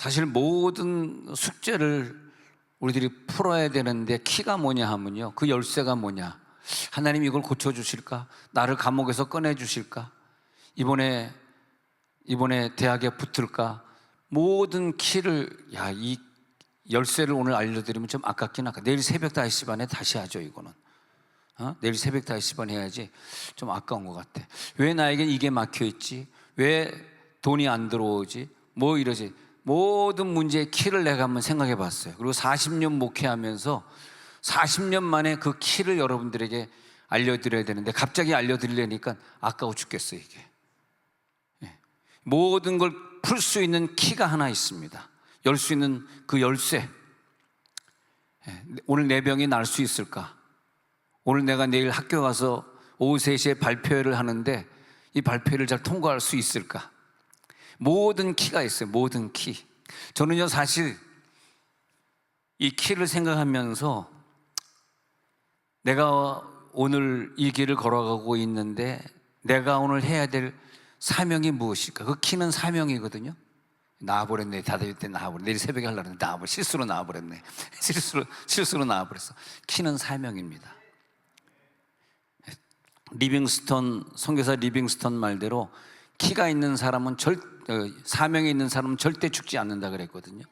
사실 모든 숙제를 우리들이 풀어야 되는데 키가 뭐냐 하면요, 그 열쇠가 뭐냐, 하나님 이걸 고쳐주실까? 나를 감옥에서 꺼내주실까? 이번에 대학에 붙을까? 모든 키를, 이 열쇠를 오늘 알려드리면 좀 아깝긴 하다. 내일 새벽 5시 반에 다시 하죠. 이거는 내일 새벽 5시 반 해야지. 좀 아까운 것 같아. 왜 나에겐 이게 막혀있지? 왜 돈이 안 들어오지? 뭐 이러지? 모든 문제의 키를 내가 한번 생각해 봤어요. 그리고 40년 목회하면서 40년 만에 그 키를 여러분들에게 알려드려야 되는데 갑자기 알려드리려니까 아까워 죽겠어요. 이게 모든 걸 풀 수 있는 키가 하나 있습니다. 열 수 있는 그 열쇠. 오늘 내 병이 날 수 있을까? 오늘 내가 내일 학교 가서 오후 3시에 발표회를 하는데 이 발표회를 잘 통과할 수 있을까? 모든 키가 있어요. 모든 키. 저는요, 사실 이 키를 생각하면서 내가 오늘 이 길을 걸어가고 있는데 내가 오늘 해야 될 사명이 무엇일까? 그 키는 사명이거든요. 나와버렸네. 다다윗 때 나와버렸네. 내일 새벽에 하려고 했는데 실수로 나와버렸네. 실수로 나와버렸어. 키는 사명입니다. 선교사 리빙스턴 말대로 키가 있는 사람은 사명이 있는 사람은 절대 죽지 않는다 그랬거든요.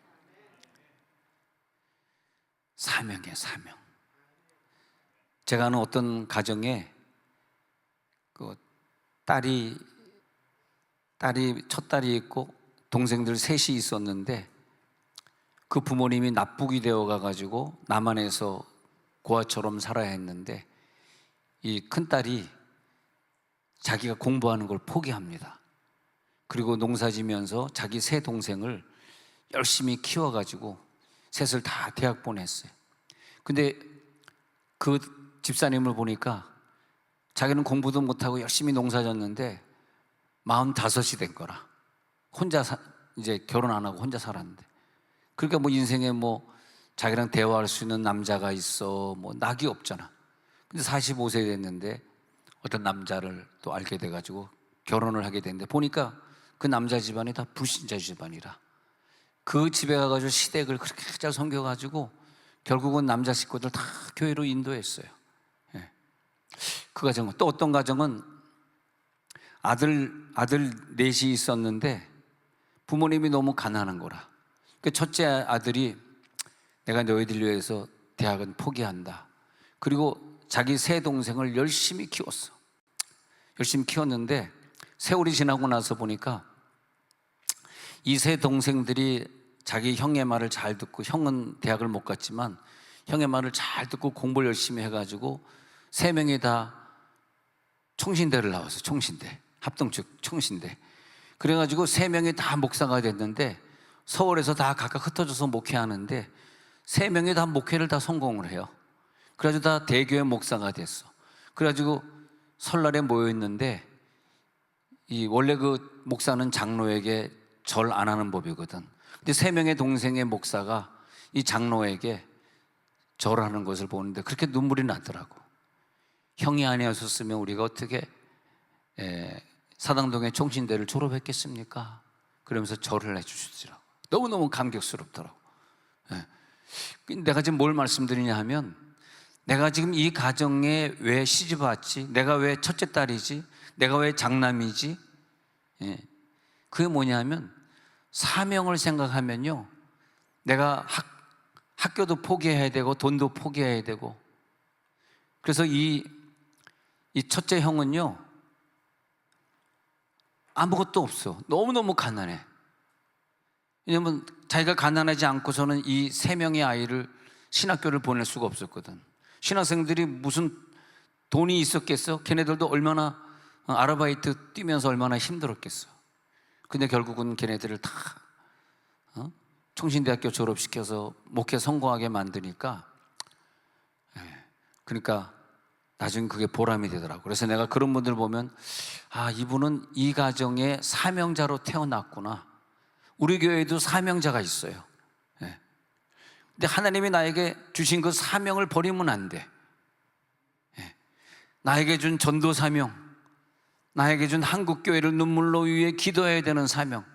사명이에요, 사명. 제가 아는 어떤 가정에 그 첫 딸이 있고 동생들 셋이 있었는데 그 부모님이 납북이 되어 가가지고 남한에서 고아처럼 살아야 했는데 이 큰딸이 자기가 공부하는 걸 포기합니다. 그리고 농사지면서 자기 세 동생을 열심히 키워가지고 셋을 다 대학 보냈어요. 근데 그 집사님을 보니까 자기는 공부도 못하고 열심히 농사졌는데 45이 된 거라. 혼자 이제 결혼 안 하고 혼자 살았는데, 그러니까 뭐 인생에 뭐 자기랑 대화할 수 있는 남자가 있어, 뭐 낙이 없잖아. 근데 45세 됐는데 어떤 남자를 또 알게 돼가지고 결혼을 하게 됐는데 보니까 그 남자 집안이 다 불신자 집안이라 그 집에 가가지고 시댁을 그렇게 잘 섬겨가지고 결국은 남자 식구들 다 교회로 인도했어요. 그 가정은 또 어떤 가정은 아들 넷이 있었는데 부모님이 너무 가난한 거라. 그 첫째 아들이 내가 너희들 위해서 대학은 포기한다. 그리고 자기 세 동생을 열심히 키웠어. 열심히 키웠는데 세월이 지나고 나서 보니까 이 세 동생들이 자기 형의 말을 잘 듣고, 형은 대학을 못 갔지만 형의 말을 잘 듣고 공부를 열심히 해가지고 세 명이 다 총신대를 나왔어. 총신대, 합동측 총신대. 그래가지고 세 명이 다 목사가 됐는데 서울에서 다 각각 흩어져서 목회하는데 세 명이 다 목회를 다 성공을 해요. 그래가지고 다 대교회 목사가 됐어. 그래가지고 설날에 모여있는데 원래 그 목사는 장로에게 절 안 하는 법이거든. 근데 세 명의 동생의 목사가 이 장로에게 절하는 것을 보는데 그렇게 눈물이 나더라고. 형이 아니었으면 우리가 어떻게 사당동의 총신대를 졸업했겠습니까? 그러면서 절을 해주시더라고. 너무너무 감격스럽더라고. 내가 지금 뭘 말씀드리냐 하면, 내가 지금 이 가정에 왜 시집 왔지? 내가 왜 첫째 딸이지? 내가 왜 장남이지? 그게 뭐냐 하면 사명을 생각하면요, 내가 학교도 포기해야 되고 돈도 포기해야 되고. 그래서 이 첫째 형은요 아무것도 없어. 너무너무 가난해. 왜냐면 자기가 가난하지 않고서는 이 세 명의 아이를 신학교를 보낼 수가 없었거든. 신학생들이 무슨 돈이 있었겠어? 걔네들도 얼마나 아르바이트 뛰면서 얼마나 힘들었겠어. 근데 결국은 걔네들을 다 총신대학교 졸업시켜서 목회 성공하게 만드니까, 그러니까 나중에 그게 보람이 되더라고. 그래서 내가 그런 분들 보면 이분은 이 가정의 사명자로 태어났구나. 우리 교회에도 사명자가 있어요. 근데 하나님이 나에게 주신 그 사명을 버리면 안 돼. 나에게 준 전도 사명, 나에게 준 한국교회를 눈물로 위해 기도해야 되는 사명.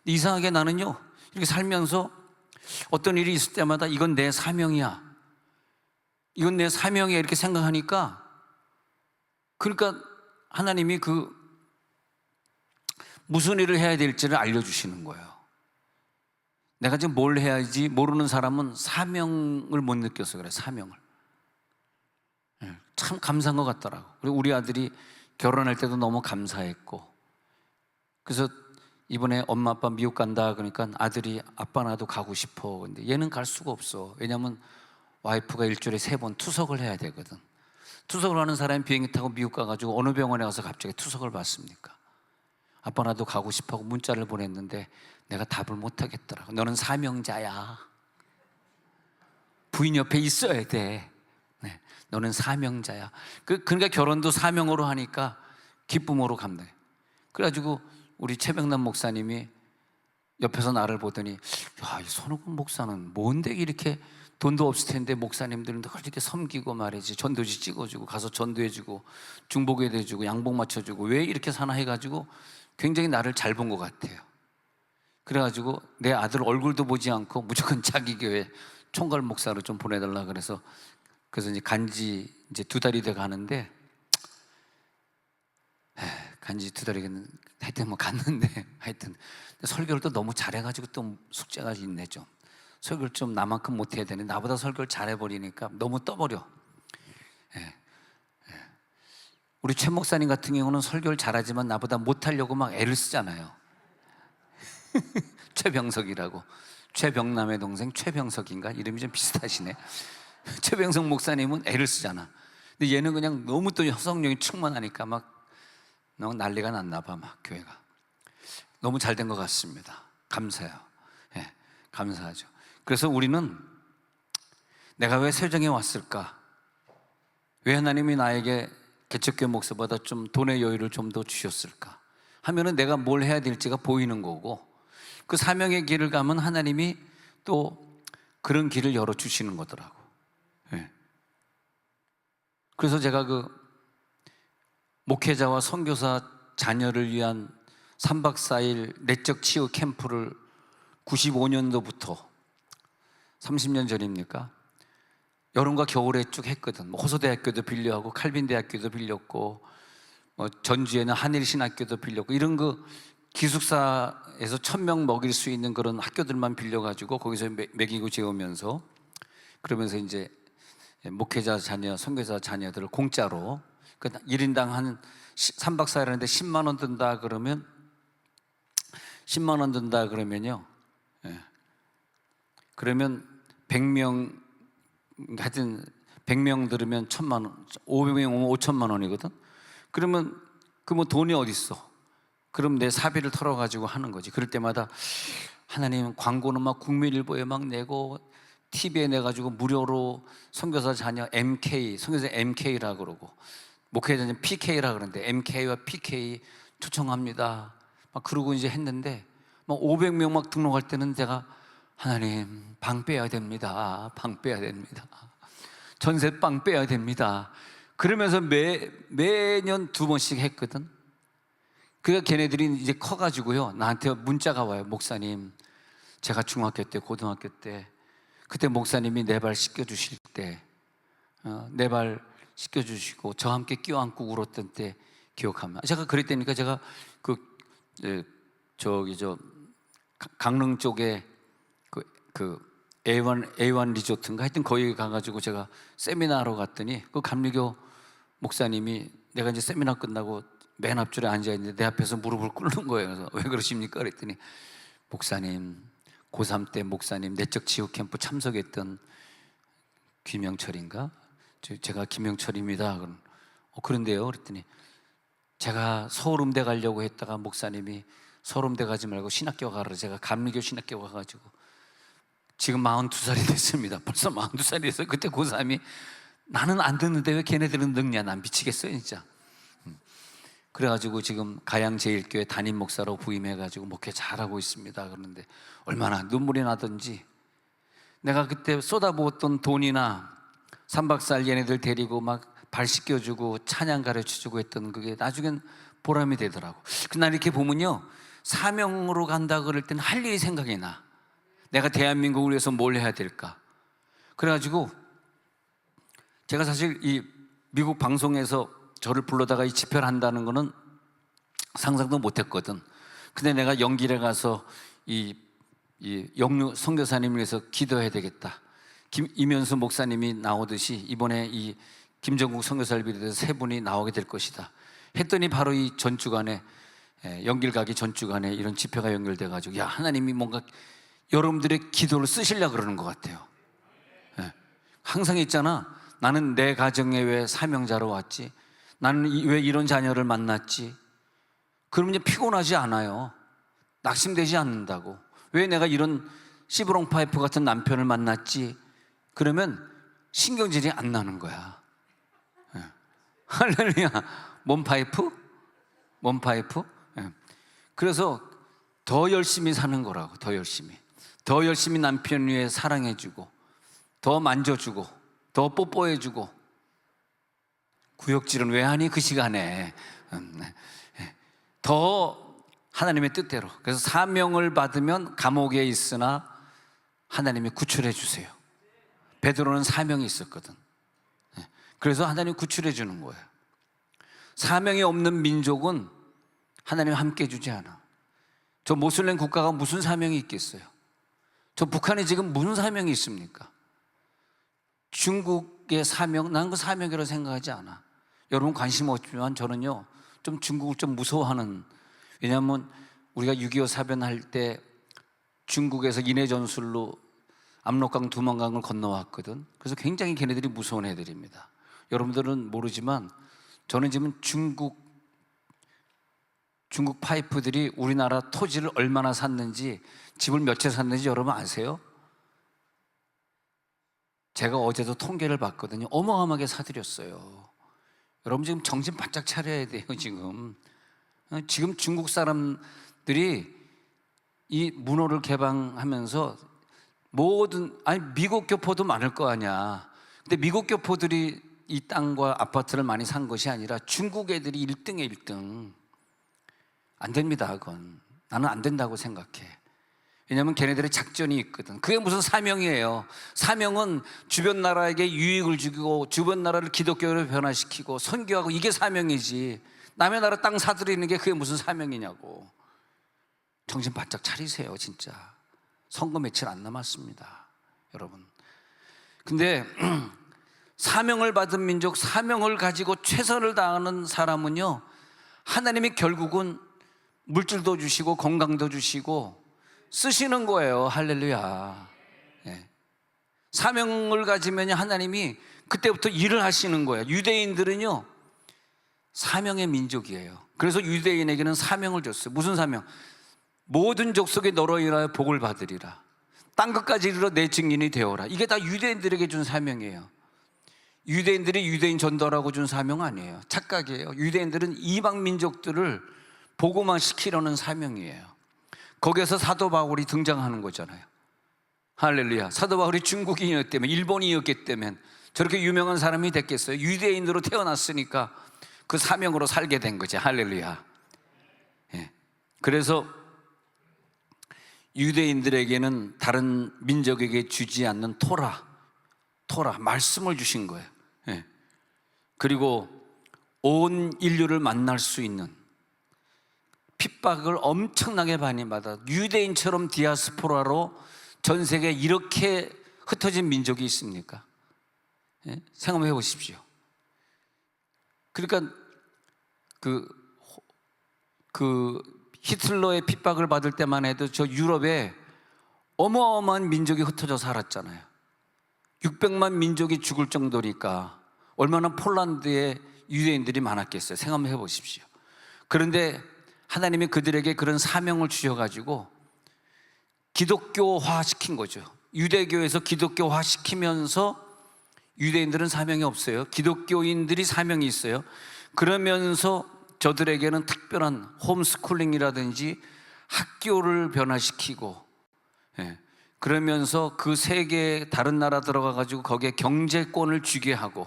이상하게 나는요, 이렇게 살면서 어떤 일이 있을 때마다 이건 내 사명이야, 이건 내 사명이야 이렇게 생각하니까, 그러니까 하나님이 그 무슨 일을 해야 될지를 알려주시는 거예요. 내가 지금 뭘 해야지 모르는 사람은 사명을 못 느껴서 그래. 사명을. 참 감사한 것 같더라고. 그리고 우리 아들이 결혼할 때도 너무 감사했고, 그래서 이번에 엄마 아빠 미국 간다 그러니까 아들이 아빠 나도 가고 싶어. 근데 얘는 갈 수가 없어. 왜냐면 와이프가 일주일에 3번 투석을 해야 되거든. 투석을 하는 사람이 비행기 타고 미국 가가지고 어느 병원에 가서 갑자기 투석을 받습니까? 아빠 나도 가고 싶어하고 문자를 보냈는데 내가 답을 못 하겠더라고. 너는 사명자야. 부인 옆에 있어야 돼. 네, 너는 사명자야. 그러니까 결혼도 사명으로 하니까 기쁨으로 감당해. 그래가지고 우리 최병남 목사님이 옆에서 나를 보더니, 야, 이 손오공 목사는 뭔데 이렇게 돈도 없을 텐데 목사님들은 그렇게 섬기고 말이지, 전도지 찍어주고 가서 전도해주고 중복에도 해주고 양복 맞춰주고 왜 이렇게 사나 해가지고 굉장히 나를 잘 본 것 같아요. 그래가지고 내 아들 얼굴도 보지 않고 무조건 자기 교회 총괄 목사로 좀 보내달라 그래서 이제 간지 이제 2달이 돼 가는데, 간지 2달이겠는, 하여튼 뭐 갔는데, 하여튼 설교를 또 너무 잘해가지고 또 숙제가 있네. 좀 설교를 좀 나만큼 못해야 되는데 나보다 설교를 잘해버리니까 너무 떠버려. 우리 최 목사님 같은 경우는 설교를 잘하지만 나보다 못하려고 막 애를 쓰잖아요. 최병석이라고, 최병남의 동생 최병석인가? 이름이 좀 비슷하시네. 최병석 목사님은 애를 쓰잖아. 근데 얘는 그냥 너무 또 성령이 충만하니까 막 너무 난리가 났나 봐. 막 교회가 너무 잘 된 것 같습니다. 감사해요. 예, 감사하죠. 그래서 우리는 내가 왜 세정에 왔을까? 왜 하나님이 나에게 개척교회 목사보다 좀 돈의 여유를 좀 더 주셨을까? 하면은 내가 뭘 해야 될지가 보이는 거고, 그 사명의 길을 가면 하나님이 또 그런 길을 열어주시는 거더라고. 예. 그래서 제가 그 목회자와 선교사 자녀를 위한 3박 4일 내적 치유 캠프를 95년도부터 30년 전입니까? 여름과 겨울에 쭉 했거든. 뭐 호소대학교도 빌려하고 칼빈대학교도 빌렸고, 뭐 전주에는 한일신학교도 빌렸고, 이런 그 기숙사에서 1000명 먹일 수 있는 그런 학교들만 빌려가지고 거기서 먹이고 재우면서, 그러면서 이제 목회자 자녀, 선교사 자녀들을 공짜로, 그 1인당 한 3박 4일 하는데 10만 원 든다 그러면, 10만 원 든다 그러면요, 그러면 100명, 하여튼 100명 들으면 1000만 원, 500명 오면 5천만 원이거든. 그러면 그 뭐 돈이 어디 있어? 그럼 내 사비를 털어가지고 하는 거지. 그럴 때마다 하나님, 광고는 막 국민일보에 막 내고 TV에 내가지고 무료로 선교사 자녀 MK, 선교사 MK라 그러고 목회자는 PK라 그러는데 MK와 PK 초청합니다. 막 그러고 이제 했는데, 막 500명 막 등록할 때는 제가, 하나님, 방 빼야 됩니다. 방 빼야 됩니다. 전세방 빼야 됩니다. 그러면서 매년 2번씩 했거든. 그러니까 걔네들이 이제 커가지고요, 나한테 문자가 와요. 목사님, 제가 중학교 때, 고등학교 때, 그때 목사님이 내 발 씻겨주실 때, 내 발 씻겨주시고 저와 함께 껴안고 울었던 때 기억합니다. 제가 그랬다니까, 제가 강릉 쪽에 그 A1 리조트인가 하여튼 거기 가가지고 제가 세미나하러 갔더니 그 감리교 목사님이, 내가 이제 세미나 끝나고 맨 앞줄에 앉아있는데 내 앞에서 무릎을 꿇는 거예요. 그래서 왜 그러십니까? 그랬더니, 목사님, 고3 때 목사님 내적 치유 캠프 참석했던 김영철인가? 제가 김영철입니다. 그런데요? 그랬더니 제가 서울음대 가려고 했다가 목사님이 서울음대 가지 말고 신학교 가라, 제가 감리교 신학교 가가지고 지금 42살이 됐습니다. 벌써 42살이 됐어요. 그때 고3이, 나는 안 듣는데 왜 걔네들은 듣냐, 난 미치겠어요 진짜. 그래가지고 지금 가양제일교회 담임 목사로 부임해가지고 목회 잘하고 있습니다. 그러는데 얼마나 눈물이 나던지, 내가 그때 쏟아부었던 돈이나 3박 4일 얘네들 데리고 막 발 씻겨주고 찬양 가르쳐주고 했던 그게 나중엔 보람이 되더라고. 그날 이렇게 보면요, 사명으로 간다 그럴 때는 할 일이 생각이 나. 내가 대한민국을 위해서 뭘 해야 될까? 그래가지고 제가 사실 이 미국 방송에서 저를 불러다가 이 집회를 한다는 거는 상상도 못했거든. 근데 내가 연길에 가서 이 영유 선교사님을 위해서 기도해야 되겠다. 이면수 목사님이 나오듯이 이번에 이 김정국 선교사를 비롯해서 세 분이 나오게 될 것이다 했더니 바로 이 전주간에, 연길 가기 전주간에 이런 집회가 연결돼 가지고, 야, 하나님이 뭔가 여러분들의 기도를 쓰시려고 그러는 것 같아요. 항상 있잖아, 나는 내 가정에 왜 사명자로 왔지? 나는 왜 이런 자녀를 만났지? 그러면 이제 피곤하지 않아요. 낙심되지 않는다고. 왜 내가 이런 시브롱 파이프 같은 남편을 만났지? 그러면 신경질이 안 나는 거야. 할렐루야. 몸 파이프? 몸 파이프? 그래서 더 열심히 사는 거라고. 더 열심히 남편 위해 사랑해주고, 더 만져주고, 더 뽀뽀해주고. 구역질은 왜 하니 그 시간에? 더 하나님의 뜻대로. 그래서 사명을 받으면 감옥에 있으나 하나님이 구출해 주세요. 베드로는 사명이 있었거든. 그래서 하나님 구출해 주는 거예요. 사명이 없는 민족은 하나님 함께 주지 않아. 저 모슬렘 국가가 무슨 사명이 있겠어요? 저 북한에 지금 무슨 사명이 있습니까? 중국의 사명, 난 그 사명이라고 생각하지 않아. 여러분 관심 없지만 저는요, 좀 중국을 좀 무서워하는, 왜냐하면 우리가 6.25 사변할 때 중국에서 인해 전술로 압록강, 두만강을 건너왔거든. 그래서 굉장히 걔네들이 무서운 애들입니다. 여러분들은 모르지만 저는 지금 중국 파이프들이 우리나라 토지를 얼마나 샀는지, 집을 몇 채 샀는지 여러분 아세요? 제가 어제도 통계를 봤거든요. 어마어마하게 사들였어요. 여러분 지금 정신 바짝 차려야 돼요. 지금 중국 사람들이 이 문호를 개방하면서 모든, 아니 미국 교포도 많을 거 아니야. 근데 미국 교포들이 이 땅과 아파트를 많이 산 것이 아니라 중국 애들이 1등에 1등. 안 됩니다. 그건 나는 안 된다고 생각해. 왜냐하면 걔네들의 작전이 있거든. 그게 무슨 사명이에요? 사명은 주변 나라에게 유익을 주고 주변 나라를 기독교로 변화시키고 선교하고, 이게 사명이지. 남의 나라 땅 사들이는 게 그게 무슨 사명이냐고. 정신 바짝 차리세요. 진짜 선거 며칠 안 남았습니다, 여러분. 근데 사명을 받은 민족, 사명을 가지고 최선을 다하는 사람은요, 하나님이 결국은 물질도 주시고 건강도 주시고 쓰시는 거예요. 할렐루야. 사명을 가지면 하나님이 그때부터 일을 하시는 거예요. 유대인들은요, 사명의 민족이에요. 그래서 유대인에게는 사명을 줬어요. 무슨 사명? 모든 족속에 너로 인하여 복을 받으리라. 땅끝까지 이르러 내 증인이 되어라. 이게 다 유대인들에게 준 사명이에요. 유대인들이 유대인 전도라고 준 사명 아니에요. 착각이에요. 유대인들은 이방 민족들을 복음화 시키려는 사명이에요. 거기에서 사도 바울이 등장하는 거잖아요. 할렐루야. 사도 바울이 중국인이었다면, 일본인이었기 때문에 저렇게 유명한 사람이 됐겠어요? 유대인으로 태어났으니까 그 사명으로 살게 된 거지. 할렐루야. 그래서 유대인들에게는 다른 민족에게 주지 않는 토라, 말씀을 주신 거예요. 그리고 온 인류를 만날 수 있는, 핍박을 엄청나게 많이 받아 유대인처럼 디아스포라로 전 세계에 이렇게 흩어진 민족이 있습니까? 생각해 보십시오. 그러니까 그 히틀러의 핍박을 받을 때만 해도 저 유럽에 어마어마한 민족이 흩어져 살았잖아요. 600만 민족이 죽을 정도니까 얼마나 폴란드에 유대인들이 많았겠어요. 생각해 보십시오. 그런데 하나님이 그들에게 그런 사명을 주셔가지고 기독교화 시킨 거죠. 유대교에서 기독교화 시키면서, 유대인들은 사명이 없어요. 기독교인들이 사명이 있어요. 그러면서 저들에게는 특별한 홈스쿨링이라든지 학교를 변화시키고, 그러면서 그 세계 다른 나라 들어가가지고 거기에 경제권을 주게 하고,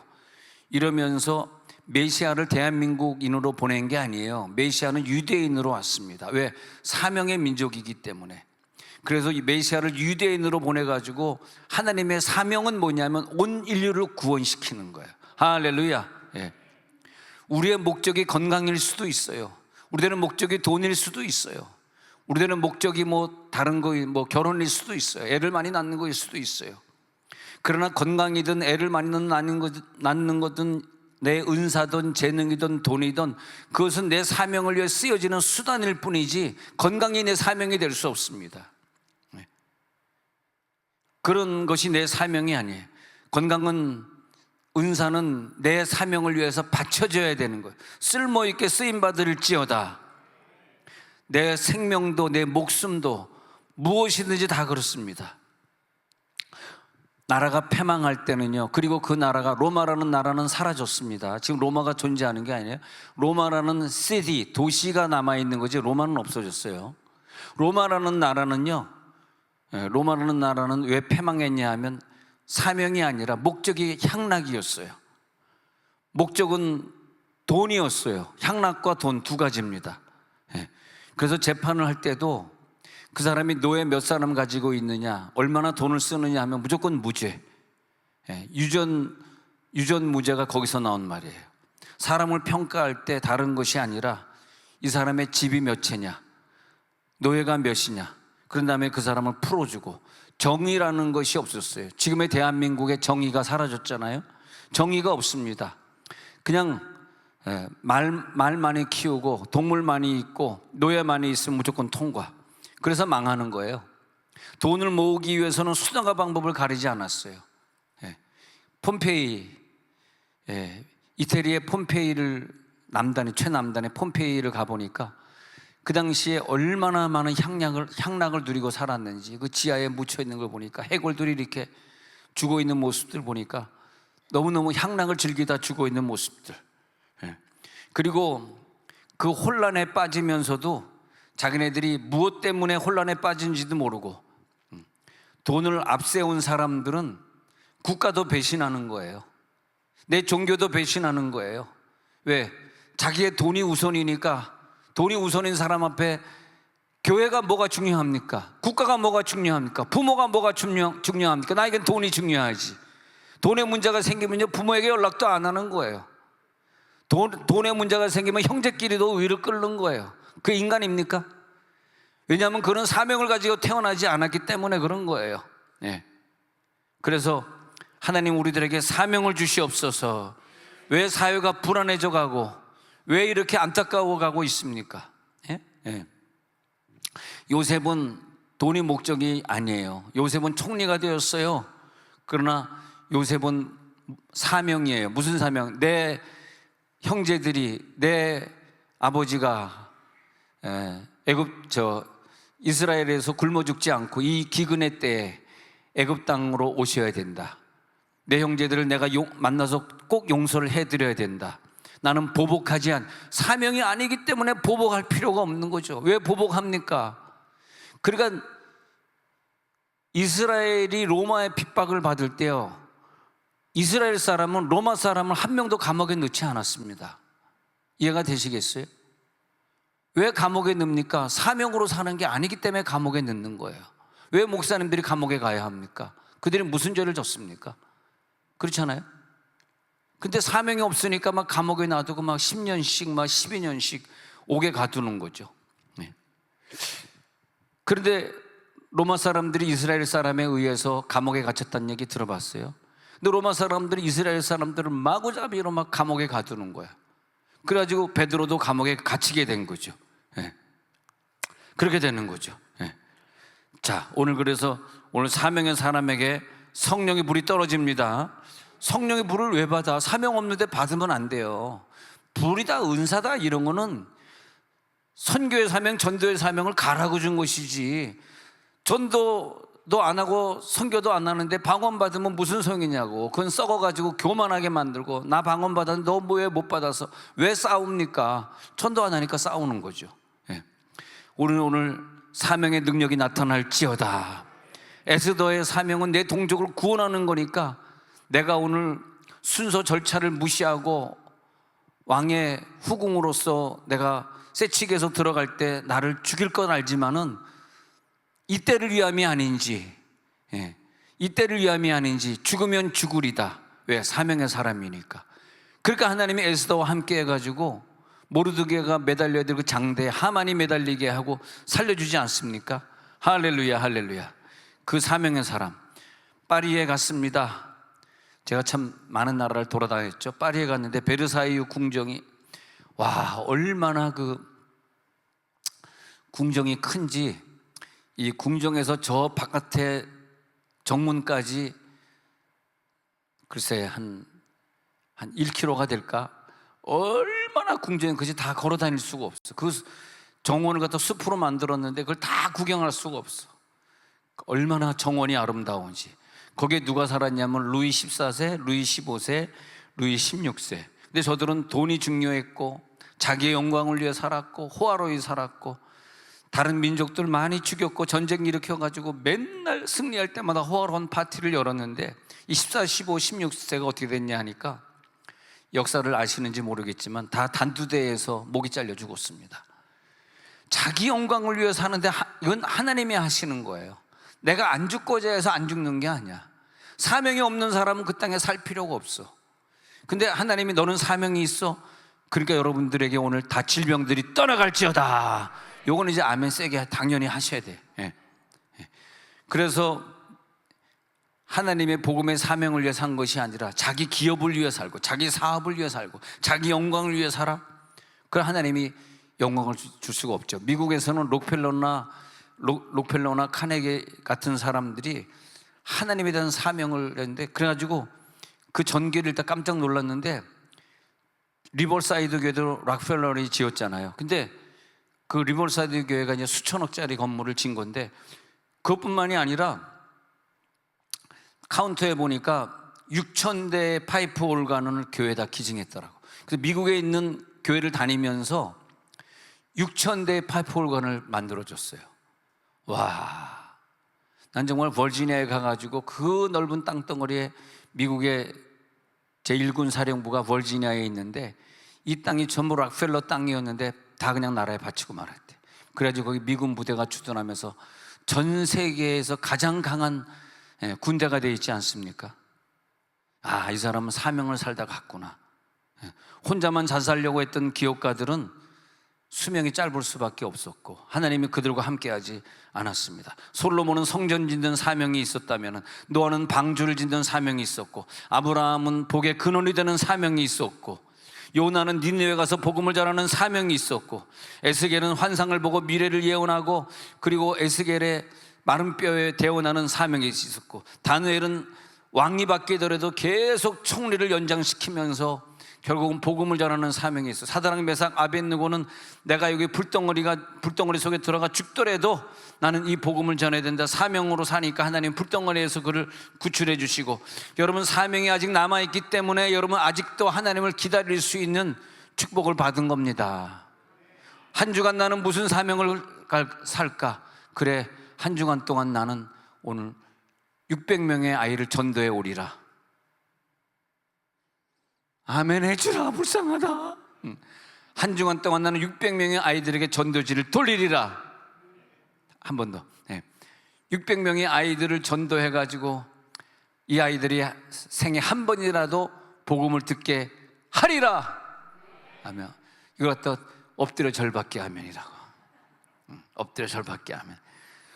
이러면서 메시아를 대한민국인으로 보낸 게 아니에요. 메시아는 유대인으로 왔습니다. 왜? 사명의 민족이기 때문에. 그래서 이 메시아를 유대인으로 보내가지고 하나님의 사명은 뭐냐면 온 인류를 구원시키는 거예요. 할렐루야. 예. 우리의 목적이 건강일 수도 있어요. 우리들의 목적이 돈일 수도 있어요. 우리들의 목적이 뭐 다른 거, 뭐 결혼일 수도 있어요. 애를 많이 낳는 거일 수도 있어요. 그러나 건강이든 애를 많이 낳는 거든 내 은사든 재능이든 돈이든 그것은 내 사명을 위해 쓰여지는 수단일 뿐이지 건강이 내 사명이 될 수 없습니다. 그런 것이 내 사명이 아니에요. 건강은, 은사는 내 사명을 위해서 바쳐져야 되는 거예요. 쓸모있게 쓰임받을지어다. 내 생명도 내 목숨도 무엇이든지 다 그렇습니다. 나라가 패망할 때는요, 그리고 그 나라가, 로마라는 나라는 사라졌습니다. 지금 로마가 존재하는 게 아니에요. 로마라는 시티, 도시가 남아있는 거지 로마는 없어졌어요. 로마라는 나라는요, 로마라는 나라는 왜 패망했냐 하면 사명이 아니라 목적이 향락이었어요. 목적은 돈이었어요. 향락과 돈 두 가지입니다. 그래서 재판을 할 때도 그 사람이 노예 몇 사람 가지고 있느냐, 얼마나 돈을 쓰느냐 하면 무조건 무죄. 유전 무죄가 거기서 나온 말이에요. 사람을 평가할 때 다른 것이 아니라 이 사람의 집이 몇 채냐, 노예가 몇이냐, 그런 다음에 그 사람을 풀어주고, 정의라는 것이 없었어요. 지금의 대한민국의 정의가 사라졌잖아요. 정의가 없습니다. 그냥 말 많이 키우고 동물 많이 있고 노예 많이 있으면 무조건 통과. 그래서 망하는 거예요. 돈을 모으기 위해서는 수단과 방법을 가리지 않았어요. 폼페이, 이태리의 폼페이를 최남단의 폼페이를 가보니까 그 당시에 얼마나 많은 향락을 누리고 살았는지, 그 지하에 묻혀 있는 걸 보니까, 해골들이 이렇게 죽어 있는 모습들 보니까 너무너무 향락을 즐기다 죽어 있는 모습들. 그리고 그 혼란에 빠지면서도 자기네들이 무엇 때문에 혼란에 빠진지도 모르고, 돈을 앞세운 사람들은 국가도 배신하는 거예요. 내 종교도 배신하는 거예요. 왜? 자기의 돈이 우선이니까. 돈이 우선인 사람 앞에 교회가 뭐가 중요합니까? 국가가 뭐가 중요합니까? 부모가 뭐가 중요합니까? 나에겐 돈이 중요하지. 돈의 문제가 생기면요, 부모에게 연락도 안 하는 거예요. 돈의 문제가 생기면 형제끼리도 위를 끓는 거예요. 그 인간입니까? 왜냐하면 그런 사명을 가지고 태어나지 않았기 때문에 그런 거예요. 그래서 하나님 우리들에게 사명을 주시옵소서. 왜 사회가 불안해져 가고 왜 이렇게 안타까워 가고 있습니까? 요셉은 돈이 목적이 아니에요. 요셉은 총리가 되었어요. 그러나 요셉은 사명이에요. 무슨 사명? 내 형제들이, 내 아버지가 이스라엘에서 굶어 죽지 않고 이 기근의 때에 애굽 땅으로 오셔야 된다. 내 형제들을 내가 만나서 꼭 용서를 해드려야 된다. 나는 보복하지 않, 사명이 아니기 때문에 보복할 필요가 없는 거죠. 왜 보복합니까? 그러니까 이스라엘이 로마의 핍박을 받을 때요, 이스라엘 사람은 로마 사람을 한 명도 감옥에 넣지 않았습니다. 이해가 되시겠어요? 왜 감옥에 넣습니까? 사명으로 사는 게 아니기 때문에 감옥에 넣는 거예요. 왜 목사님들이 감옥에 가야 합니까? 그들이 무슨 죄를 졌습니까? 그렇잖아요? 근데 사명이 없으니까 막 감옥에 놔두고 막 10년씩 막 12년씩 옥에 가두는 거죠. 그런데 로마 사람들이 이스라엘 사람에 의해서 감옥에 갇혔다는 얘기 들어봤어요? 근데 로마 사람들이 이스라엘 사람들을 마구잡이로 막 감옥에 가두는 거야. 그래가지고 베드로도 감옥에 갇히게 된 거죠. 그렇게 되는 거죠. 자, 그래서 오늘 사명의 사람에게 성령의 불이 떨어집니다. 성령의 불을 왜 받아? 사명 없는데 받으면 안 돼요. 불이다, 은사다 이런 거는 선교의 사명, 전도의 사명을 가라고 준 것이지, 전도도 안 하고 선교도 안 하는데 방언 받으면 무슨 소용이냐고. 그건 썩어가지고 교만하게 만들고, 나 방언 받았는데 너 왜 못 받아서 왜 싸웁니까? 전도 안 하니까 싸우는 거죠. 우리는 오늘 사명의 능력이 나타날지어다. 에스더의 사명은 내 동족을 구원하는 거니까 내가 오늘 순서 절차를 무시하고 왕의 후궁으로서 내가 새치기에서 들어갈 때 나를 죽일 건 알지만은 이때를 위함이 아닌지, 이때를 위함이 아닌지, 죽으면 죽으리다. 왜? 사명의 사람이니까. 그러니까 하나님이 에스더와 함께 해가지고 모르드게가 매달려야 될 그 장대에 하만이 매달리게 하고 살려주지 않습니까? 할렐루야, 할렐루야. 그 사명의 사람. 파리에 갔습니다. 제가 참 많은 나라를 돌아다녔죠. 파리에 갔는데 베르사유 궁정이, 와, 얼마나 그 궁정이 큰지, 이 궁정에서 저 바깥에 정문까지 글쎄 한 1km가 될까? 얼마나 궁정이 그지 다 걸어 다닐 수가 없어. 그 정원을 갖다 숲으로 만들었는데 그걸 다 구경할 수가 없어. 얼마나 정원이 아름다운지. 거기에 누가 살았냐면 루이 14세, 루이 15세, 루이 16세. 근데 저들은 돈이 중요했고 자기의 영광을 위해 살았고 호화로이 살았고 다른 민족들 많이 죽였고 전쟁 일으켜가지고 맨날 승리할 때마다 호화로운 파티를 열었는데 이 14, 15, 16세가 어떻게 됐냐 하니까 역사를 아시는지 모르겠지만 다 단두대에서 목이 잘려 죽었습니다. 자기 영광을 위해 사는데 이건 하나님이 하시는 거예요. 내가 안 죽고자 해서 안 죽는 게 아니야. 사명이 없는 사람은 그 땅에 살 필요가 없어. 근데 하나님이 너는 사명이 있어. 그러니까 여러분들에게 오늘 다 질병들이 떠나갈지어다. 요건 이제 아멘 세게 당연히 하셔야 돼. 그래서 하나님의 복음의 사명을 위해 산 것이 아니라 자기 기업을 위해 살고 자기 사업을 위해 살고 자기 영광을 위해 살아. 그럼 하나님이 영광을 줄 수가 없죠. 미국에서는 록펠러나 카네기 같은 사람들이 하나님에 대한 사명을 했는데, 그래가지고 그 전기를 일단 깜짝 놀랐는데, 리버사이드 교회도 록펠러이 지었잖아요. 근데 그 리버사이드 교회가 이제 수천억짜리 건물을 진 건데, 그것뿐만이 아니라 카운터에 보니까 6,000대의 파이프 올간을 교회에다 기증했더라고. 그래서 미국에 있는 교회를 다니면서 6,000대의 파이프 올간을 만들어줬어요. 와, 난 정말 버지니아에 가가지고 그 넓은 땅덩어리에, 미국의 제1군 사령부가 버지니아에 있는데 이 땅이 전부 록펠러 땅이었는데 다 그냥 나라에 바치고 말았대. 그래가지고 거기 미군 부대가 주둔하면서 전 세계에서 가장 강한 군대가 되어 있지 않습니까? 아, 이 사람은 사명을 살다 갔구나. 혼자만 잘 살려고 했던 기업가들은 수명이 짧을 수밖에 없었고 하나님이 그들과 함께하지 않았습니다. 솔로몬은 성전 짓는 사명이 있었다면, 노아는 방주를 짓는 사명이 있었고, 아브라함은 복의 근원이 되는 사명이 있었고, 요나는 니느웨 가서 복음을 전하는 사명이 있었고, 에스겔은 환상을 보고 미래를 예언하고, 그리고 에스겔의 마른 뼈에 대원하는 사명이 있었고, 다니엘은 왕이 바뀌더라도 계속 총리를 연장시키면서 결국은 복음을 전하는 사명이 있어. 사드락 메삭 아벳느고는 내가 여기 불덩어리 속에 들어가 죽더라도 나는 이 복음을 전해야 된다, 사명으로 사니까 하나님 불덩어리에서 그를 구출해 주시고, 여러분 사명이 아직 남아있기 때문에 여러분 아직도 하나님을 기다릴 수 있는 축복을 받은 겁니다. 한 주간 나는 무슨 사명을 살까? 그래, 한 주간 동안 나는 오늘 600명의 아이를 전도해 오리라. 아멘 해주라. 불쌍하다. 한 주간 동안 나는 600명의 아이들에게 전도지를 돌리리라. 한 번 더. 600명의 아이들을 전도해가지고 이 아이들이 생에 한 번이라도 복음을 듣게 하리라 하며, 이걸 갖다 엎드려 절받게 하면이라고. 엎드려 절받게 하면.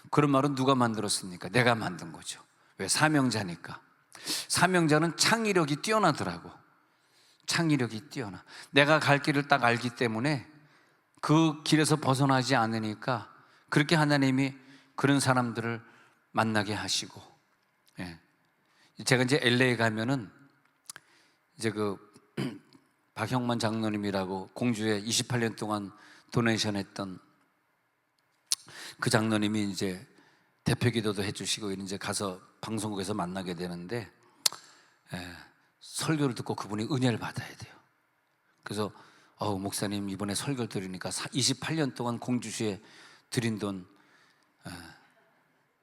그런 말은 누가 만들었습니까? 내가 만든 거죠. 왜? 사명자니까. 사명자는 창의력이 뛰어나더라고. 창의력이 뛰어나. 내가 갈 길을 딱 알기 때문에 그 길에서 벗어나지 않으니까 그렇게 하나님이 그런 사람들을 만나게 하시고. 제가 이제 LA 가면은 이제 그 박형만 장로님이라고 공주에 28년 동안 도네이션 했던 그 장로님이 이제 대표 기도도 해주시고 이제 가서 방송국에서 만나게 되는데, 설교를 듣고 그분이 은혜를 받아야 돼요. 그래서 목사님 이번에 설교 드리니까 28년 동안 공주시에 드린 돈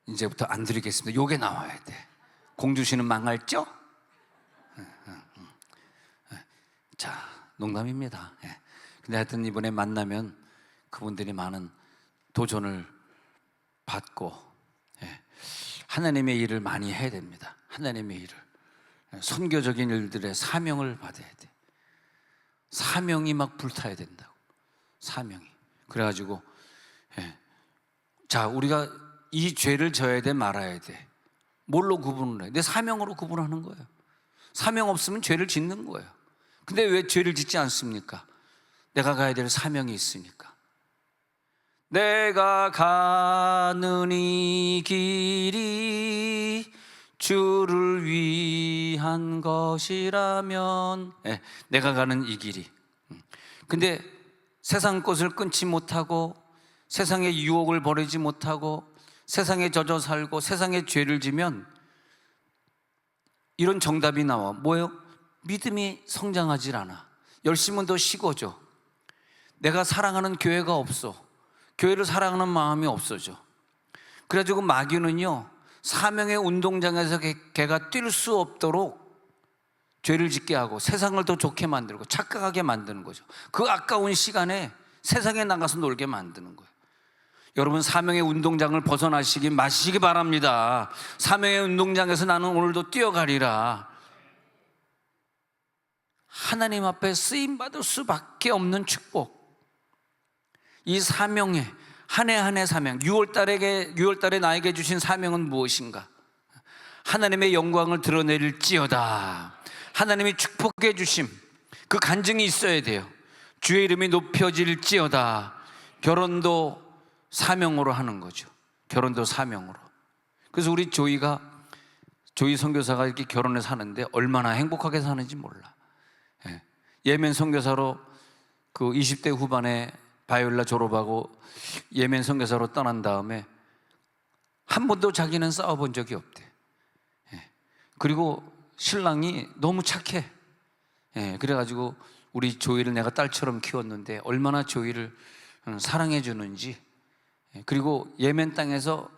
이제부터 안 드리겠습니다. 요게 나와야 돼. 공주시는 망할죠? 자, 농담입니다. 근데 하여튼 이번에 만나면 그분들이 많은 도전을 받고 하나님의 일을 많이 해야 됩니다. 하나님의 일을, 선교적인 일들의 사명을 받아야 돼. 사명이 막 불타야 된다고. 사명이. 그래가지고 자, 우리가 이 죄를 져야 돼, 말아야 돼? 뭘로 구분을 해? 내 사명으로 구분하는 거예요. 사명 없으면 죄를 짓는 거예요. 근데 왜 죄를 짓지 않습니까? 내가 가야 될 사명이 있으니까. 내가 가는 이 길이 주를 위한 것이라면, 내가 가는 이 길이. 근데 세상 것을 끊지 못하고, 세상의 유혹을 버리지 못하고, 세상에 젖어 살고 세상에 죄를 지면 이런 정답이 나와. 뭐예요? 믿음이 성장하질 않아. 열심은 더 식어져. 내가 사랑하는 교회가 없어. 교회를 사랑하는 마음이 없어져. 그래가지고 마귀는요, 사명의 운동장에서 걔가 뛸 수 없도록 죄를 짓게 하고 세상을 더 좋게 만들고 착각하게 만드는 거죠. 그 아까운 시간에 세상에 나가서 놀게 만드는 거예요. 여러분, 사명의 운동장을 벗어나시기 마시기 바랍니다. 사명의 운동장에서 나는 오늘도 뛰어가리라. 하나님 앞에 쓰임받을 수밖에 없는 축복. 이 사명에 한 해 한 해 사명, 6월달에 나에게 주신 사명은 무엇인가? 하나님의 영광을 드러낼지어다. 하나님이 축복해 주심, 그 간증이 있어야 돼요. 주의 이름이 높여질지어다. 결혼도 사명으로 하는 거죠. 결혼도 사명으로. 그래서 우리 조이 선교사가 이렇게 결혼해 사는데 얼마나 행복하게 사는지 몰라. 예멘 선교사로 그 20대 후반에 바이올라 졸업하고 예멘 선교사로 떠난 다음에 한 번도 자기는 싸워본 적이 없대. 그리고 신랑이 너무 착해. 그래가지고 우리 조이를 내가 딸처럼 키웠는데 얼마나 조이를 사랑해 주는지. 그리고 예멘 땅에서,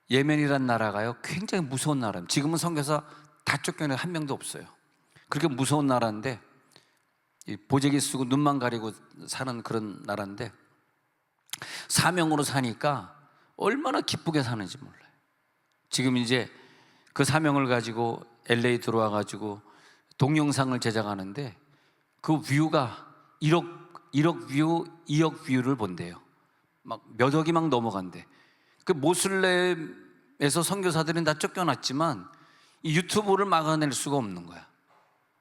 예멘이란 나라가요 굉장히 무서운 나라입니다. 지금은 선교사 다 쫓겨내 한 명도 없어요. 그렇게 무서운 나라인데, 보재기 쓰고 눈만 가리고 사는 그런 나라인데, 사명으로 사니까 얼마나 기쁘게 사는지 몰라요. 지금 이제 그 사명을 가지고 LA 들어와 가지고 동영상을 제작하는데 그 뷰가 1억 뷰, 2억 뷰를 본대요. 막 몇 억이 막 넘어간대. 그 모슬렘에서 선교사들은 다 쫓겨났지만 이 유튜브를 막아낼 수가 없는 거야.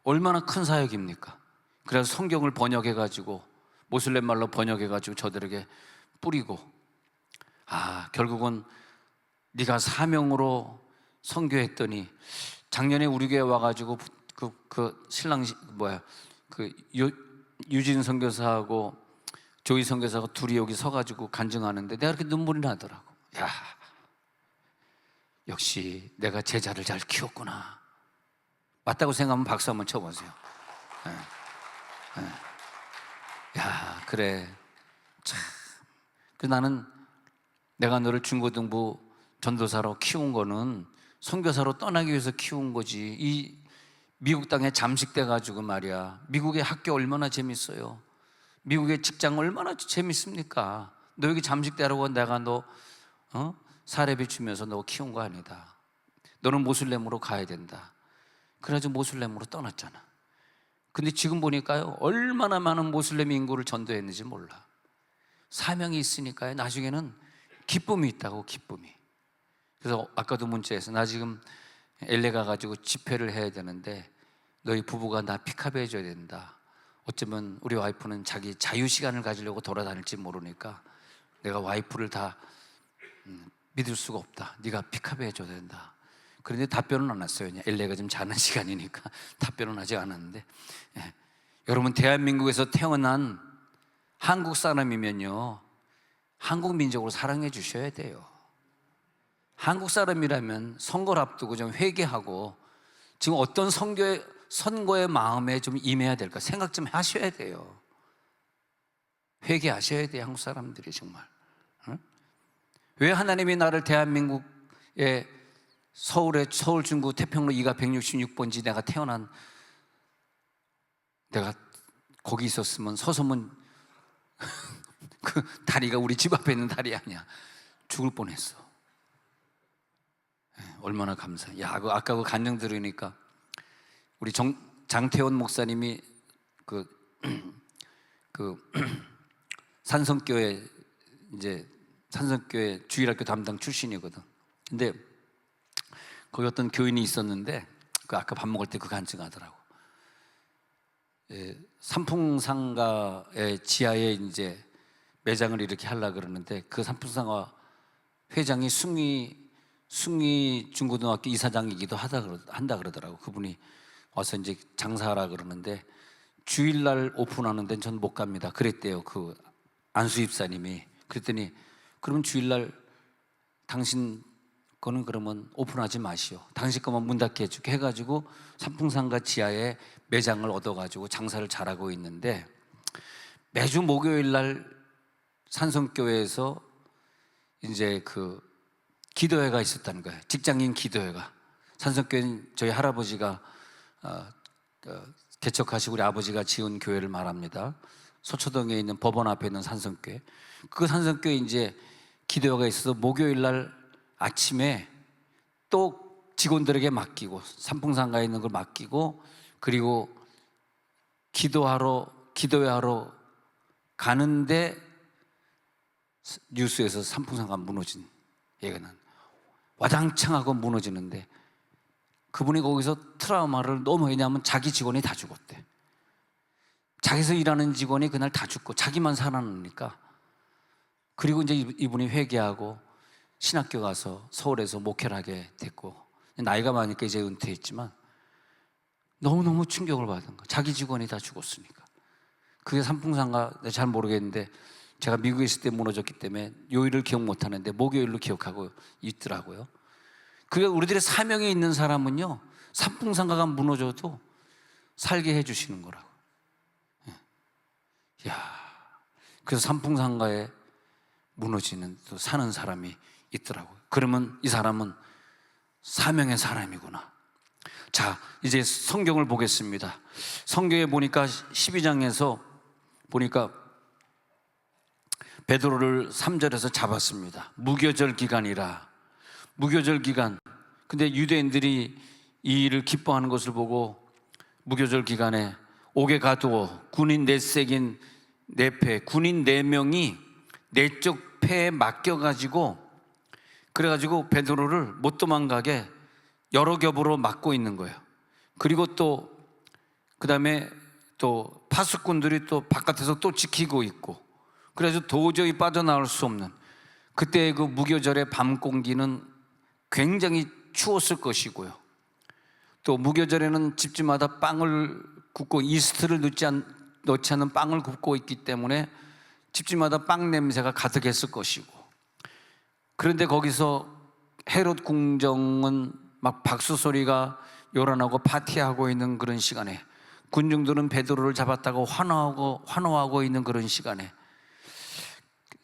얼마나 큰 사역입니까? 그래서 성경을 번역해가지고 모슬렘 말로 번역해가지고 저들에게 뿌리고, 결국은 네가 사명으로 선교했더니, 작년에 우리 교회 와가지고 그 신랑 유진 선교사하고 조이 선교사가 둘이 여기 서가지고 간증하는데 내가 이렇게 눈물이 나더라고. 야, 역시 내가 제자를 잘 키웠구나. 맞다고 생각하면 박수 한번 쳐보세요. 야, 그래. 참. 그래서 나는 내가 너를 중고등부 전도사로 키운 거는 선교사로 떠나기 위해서 키운 거지. 이 미국 땅에 잠식돼 가지고 말이야, 미국의 학교 얼마나 재밌어요. 미국의 직장 얼마나 재밌습니까? 너 여기 잠식되라고 내가 너 사례비 주면서 너 키운 거 아니다. 너는 모슬렘으로 가야 된다. 그래가지고 모슬렘으로 떠났잖아. 근데 지금 보니까요, 얼마나 많은 모슬렘 인구를 전도했는지 몰라. 사명이 있으니까요, 나중에는 기쁨이 있다고, 기쁨이. 그래서 아까도 문자에서 나 지금 LA 가가지고 집회를 해야 되는데 너희 부부가 나 픽업해 줘야 된다. 어쩌면 우리 와이프는 자기 자유시간을 가지려고 돌아다닐지 모르니까 내가 와이프를 다 믿을 수가 없다. 네가 픽업해 줘야 된다. 그런데 답변은 안 왔어요. 그냥 LA가 좀 자는 시간이니까 답변은 하지 않았는데, 여러분, 대한민국에서 태어난 한국 사람이면요, 한국 민족으로 사랑해 주셔야 돼요. 한국 사람이라면 선거를 앞두고 좀 회개하고 지금 어떤 선거의 마음에 좀 임해야 될까 생각 좀 하셔야 돼요. 회개하셔야 돼요, 한국 사람들이 정말. 왜 하나님이 나를 대한민국의 서울 중구 태평로 2가 166번지 내가 거기 있었으면 서소문 그 다리가 우리 집 앞에 있는 다리 아니야. 죽을 뻔했어. 얼마나 감사. 야, 아까 그 간증 들으니까 우리 장태원 목사님이 그 산성교회 산성교회 주일학교 담당 출신이거든. 근데 거기 어떤 교인이 있었는데 그 아까 밥 먹을 때 그 간증하더라고. 삼풍상가의 지하에 이제 매장을 이렇게 하려 그러는데 그 삼풍상가 회장이 숭이 중고등학교 이사장이기도 한다 그러더라고. 그분이 와서 이제 장사하라 그러는데 주일날 오픈하는 데는 전 못 갑니다 그랬대요, 그 안수 집사님이. 그랬더니 그러면 주일날 당신 거는 그러면 오픈하지 마시오, 당신 거만 문 닫게 해줄게 해가지고 삼풍상가 지하에 매장을 얻어가지고 장사를 잘하고 있는데, 매주 목요일날 산성교회에서 이제 그 기도회가 있었다는 거예요. 직장인 기도회가. 산성교회는 저희 할아버지가 개척하시고 우리 아버지가 지은 교회를 말합니다. 서초동에 있는 법원 앞에 있는 산성교회. 그 산성교회 이제 기도회가 있어서 목요일날 아침에 또 직원들에게 맡기고 삼풍상가에 있는 걸 맡기고, 그리고 기도회하러 가는데 뉴스에서 삼풍상가 무너진 얘기는 와장창 하고 무너지는데, 그분이 거기서 트라우마를 너무, 왜냐하면 자기 직원이 다 죽었대. 자기서 일하는 직원이 그날 다 죽고 자기만 살아남으니까. 그리고 이제 이분이 회개하고 신학교 가서 서울에서 목회를 하게 됐고, 나이가 많으니까 이제 은퇴했지만 너무너무 충격을 받은 거야. 자기 직원이 다 죽었으니까. 그게 삼풍상가, 잘 모르겠는데 제가 미국에 있을 때 무너졌기 때문에 요일을 기억 못하는데 목요일로 기억하고 있더라고요. 그게 우리들의 사명에 있는 사람은요, 삼풍상가가 무너져도 살게 해주시는 거라고. 야, 그래서 삼풍상가에 무너지는 또 사는 사람이 있더라고요. 그러면 이 사람은 사명의 사람이구나. 자, 이제 성경을 보겠습니다. 성경에 보니까 12장에서 보니까 베드로를 3절에서 잡았습니다. 무교절 기간이라. 무교절 기간. 근데 유대인들이 이 일을 기뻐하는 것을 보고 무교절 기간에 옥에 가두어 군인 넷색인 네패, 군인 4명이 내적 패에 맡겨가지고, 그래가지고 베드로를 못 도망가게 여러 겹으로 막고 있는 거예요. 그리고 또 그 다음에 또 파수꾼들이 또 바깥에서 또 지키고 있고, 그래서 도저히 빠져나올 수 없는, 그때 그 무교절의 밤 공기는 굉장히 추웠을 것이고요. 또 무교절에는 집집마다 빵을 굽고 이스트를 넣지 않는 빵을 굽고 있기 때문에 집집마다 빵 냄새가 가득했을 것이고, 그런데 거기서 헤롯 궁정은 막 박수 소리가 요란하고 파티하고 있는 그런 시간에, 군중들은 베드로를 잡았다고 환호하고 있는 그런 시간에,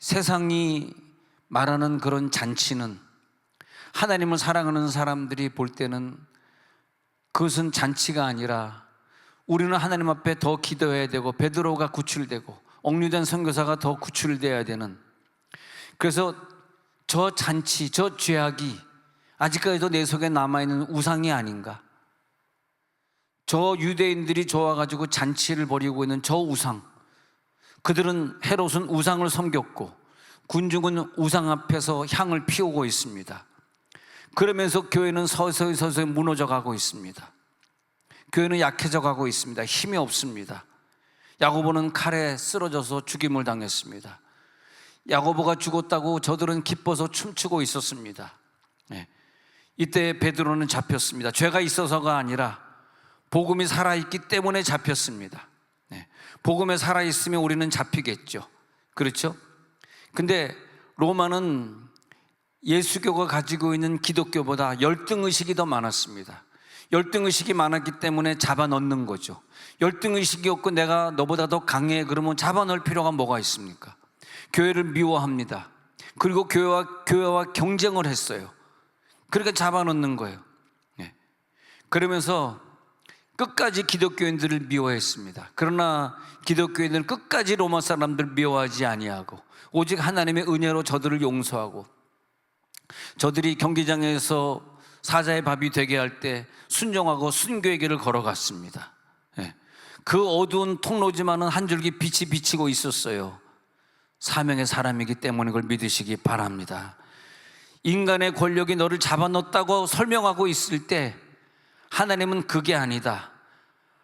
세상이 말하는 그런 잔치는, 하나님을 사랑하는 사람들이 볼 때는 그것은 잔치가 아니라 우리는 하나님 앞에 더 기도해야 되고, 베드로가 구출되고 억류된 선교사가 더 구출되어야 되는, 그래서 저 잔치, 저 죄악이 아직까지도 내 속에 남아있는 우상이 아닌가. 저 유대인들이 좋아가지고 잔치를 벌이고 있는 저 우상, 그들은, 헤롯은 우상을 섬겼고 군중은 우상 앞에서 향을 피우고 있습니다. 그러면서 교회는 서서히 무너져 가고 있습니다. 교회는 약해져 가고 있습니다. 힘이 없습니다. 야고보는 칼에 쓰러져서 죽임을 당했습니다. 야고보가 죽었다고 저들은 기뻐서 춤추고 있었습니다. 이때 베드로는 잡혔습니다. 죄가 있어서가 아니라 복음이 살아있기 때문에 잡혔습니다. 복음에 살아있으면 우리는 잡히겠죠. 그렇죠? 근데 로마는 예수교가 가지고 있는 기독교보다 열등의식이 더 많았습니다. 열등의식이 많았기 때문에 잡아넣는 거죠. 열등의식이 없고 내가 너보다 더 강해 그러면 잡아넣을 필요가 뭐가 있습니까? 교회를 미워합니다. 그리고 교회와 경쟁을 했어요. 그러니까 잡아넣는 거예요. 그러면서 끝까지 기독교인들을 미워했습니다. 그러나 기독교인들은 끝까지 로마 사람들을 미워하지 아니하고 오직 하나님의 은혜로 저들을 용서하고, 저들이 경기장에서 사자의 밥이 되게 할 때 순종하고 순교의 길을 걸어갔습니다. 그 어두운 통로지만은 한 줄기 빛이 비치고 있었어요. 사명의 사람이기 때문에 그걸 믿으시기 바랍니다. 인간의 권력이 너를 잡아넣었다고 설명하고 있을 때 하나님은 그게 아니다.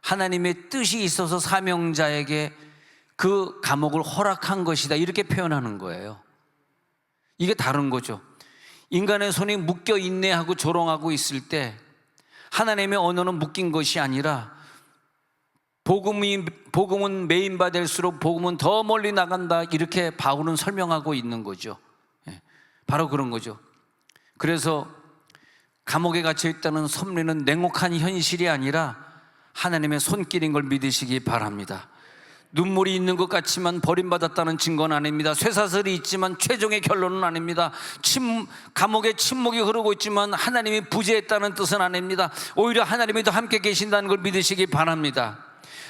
하나님의 뜻이 있어서 사명자에게 그 감옥을 허락한 것이다, 이렇게 표현하는 거예요. 이게 다른 거죠. 인간의 손이 묶여 인내하고 조롱하고 있을 때 하나님의 언어는 묶인 것이 아니라 복음은 메인바될수록 복음은 더 멀리 나간다, 이렇게 바울은 설명하고 있는 거죠. 바로 그런 거죠. 그래서 감옥에 갇혀 있다는 섭리는 냉혹한 현실이 아니라 하나님의 손길인 걸 믿으시기 바랍니다. 눈물이 있는 것 같지만 버림받았다는 증거는 아닙니다. 쇠사슬이 있지만 최종의 결론은 아닙니다. 감옥에 침묵이 흐르고 있지만 하나님이 부재했다는 뜻은 아닙니다. 오히려 하나님이 더 함께 계신다는 걸 믿으시기 바랍니다.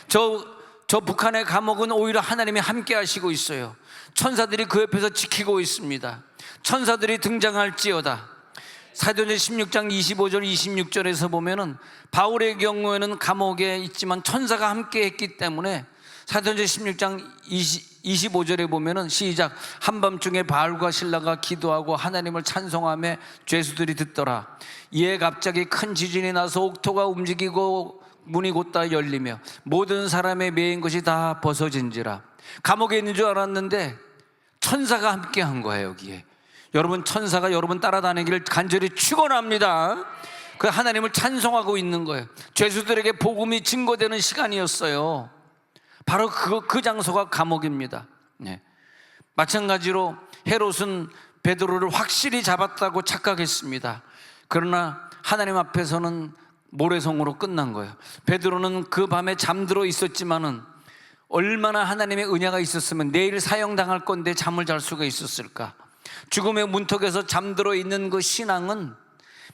저 북한의 감옥은 오히려 하나님이 함께 하시고 있어요. 천사들이 그 옆에서 지키고 있습니다. 천사들이 등장할지어다. 사도행전 16장 25절 26절에서 보면은 바울의 경우에는 감옥에 있지만 천사가 함께 했기 때문에 사도행전 16장 25절에 보면은 시작, 한밤중에 바울과 실라가 기도하고 하나님을 찬송하며 죄수들이 듣더라. 이에 갑자기 큰 지진이 나서 옥토가 움직이고 문이 곧다 열리며 모든 사람의 매인 것이 다 벗어진지라. 감옥에 있는 줄 알았는데 천사가 함께 한 거예요. 여기에 여러분, 천사가 여러분 따라다니기를 간절히 축원합니다. 그 하나님을 찬송하고 있는 거예요. 죄수들에게 복음이 증거되는 시간이었어요. 바로 그 장소가 감옥입니다. 마찬가지로 헤롯은 베드로를 확실히 잡았다고 착각했습니다. 그러나 하나님 앞에서는 모래성으로 끝난 거예요. 베드로는 그 밤에 잠들어 있었지만은 얼마나 하나님의 은혜가 있었으면 내일 사형당할 건데 잠을 잘 수가 있었을까. 죽음의 문턱에서 잠들어 있는 그 신앙은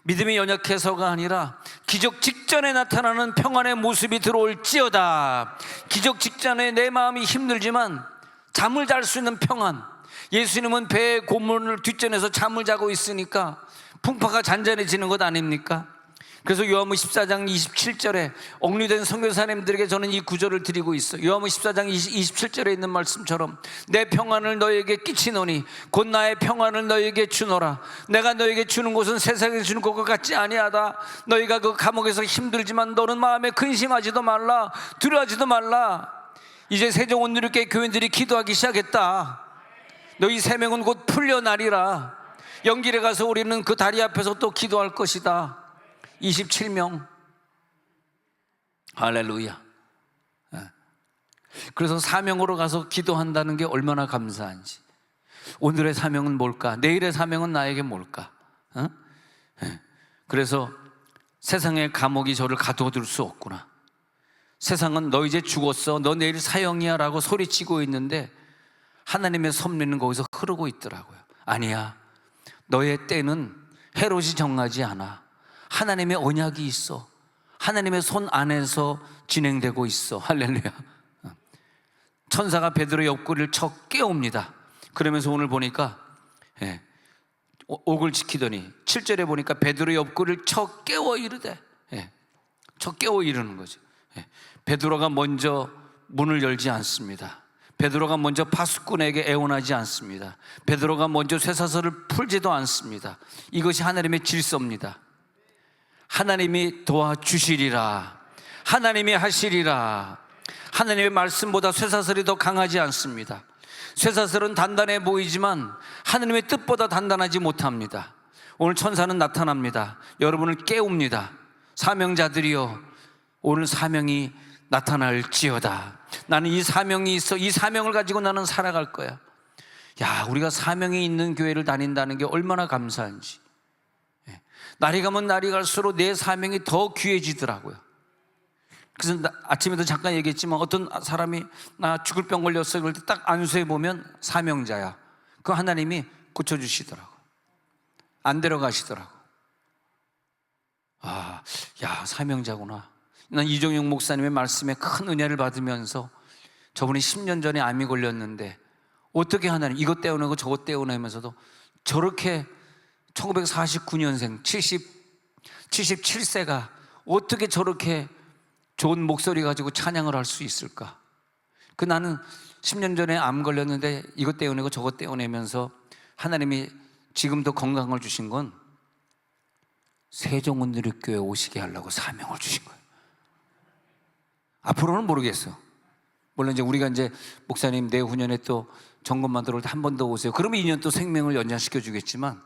믿음이 연약해서가 아니라 기적 직전에 나타나는 평안의 모습이 들어올지어다. 기적 직전에 내 마음이 힘들지만 잠을 잘 수 있는 평안. 예수님은 배의 고문을 뒷전에서 잠을 자고 있으니까 풍파가 잔잔해지는 것 아닙니까? 그래서 요한복음 14장 27절에 억류된 선교사님들에게 저는 이 구절을 드리고 있어요. 요한복음 14장 27절에 있는 말씀처럼 내 평안을 너에게 끼치노니 곧 나의 평안을 너에게 주노라. 내가 너에게 주는 것은 세상에 주는 것과 같지 아니하다. 너희가 그 감옥에서 힘들지만 너는 마음에 근심하지도 말라, 두려워하지도 말라. 이제 세종온누리교회 교인들이 기도하기 시작했다. 너희 세 명은 곧 풀려나리라. 영길에 가서 우리는 그 다리 앞에서 또 기도할 것이다. 27명. 할렐루야. 그래서 사명으로 가서 기도한다는 게 얼마나 감사한지. 오늘의 사명은 뭘까? 내일의 사명은 나에게 뭘까? 그래서 세상의 감옥이 저를 가둬둘 수 없구나. 세상은 너 이제 죽었어, 너 내일 사형이야 라고 소리치고 있는데 하나님의 섭리는 거기서 흐르고 있더라고요. 아니야, 너의 때는 헤롯이 정하지 않아. 하나님의 언약이 있어. 하나님의 손 안에서 진행되고 있어. 할렐루야. 천사가 베드로의 옆구리를 쳐 깨웁니다. 그러면서 오늘 보니까 옥을 지키더니 7절에 보니까 베드로의 옆구리를 쳐 깨워 이르되, 쳐 깨워 이르는 거죠. 베드로가 먼저 문을 열지 않습니다. 베드로가 먼저 파수꾼에게 애원하지 않습니다. 베드로가 먼저 쇠사슬을 풀지도 않습니다. 이것이 하나님의 질서입니다. 하나님이 도와주시리라. 하나님이 하시리라. 하나님의 말씀보다 쇠사슬이 더 강하지 않습니다. 쇠사슬은 단단해 보이지만 하나님의 뜻보다 단단하지 못합니다. 오늘 천사는 나타납니다. 여러분을 깨웁니다. 사명자들이여, 오늘 사명이 나타날지어다. 나는 이 사명이 있어. 이 사명을 가지고 나는 살아갈 거야. 야, 우리가 사명이 있는 교회를 다닌다는 게 얼마나 감사한지. 날이 가면 날이 갈수록 내 사명이 더 귀해지더라고요. 그래서 아침에도 잠깐 얘기했지만 어떤 사람이 나 죽을 병 걸렸어 그럴 때 딱 안수해 보면 사명자야. 그 하나님이 고쳐주시더라고. 안 데려가시더라고. 아, 야, 사명자구나. 난 이종용 목사님의 말씀에 큰 은혜를 받으면서 저분이 10년 전에 암이 걸렸는데 어떻게 하나님 이것 떼어내고 저것 떼어내면서도 저렇게 1949년생 77세가 어떻게 저렇게 좋은 목소리 가지고 찬양을 할 수 있을까? 나는 10년 전에 암 걸렸는데 이것 떼어내고 저것 떼어내면서 하나님이 지금도 건강을 주신 건 세종은누리교회 오시게 하려고 사명을 주신 거예요. 앞으로는 모르겠어. 물론 이제 우리가 이제 목사님 내후년에 또 점검만 들어올 때 한 번 더 오세요. 그러면 2년 또 생명을 연장시켜 주겠지만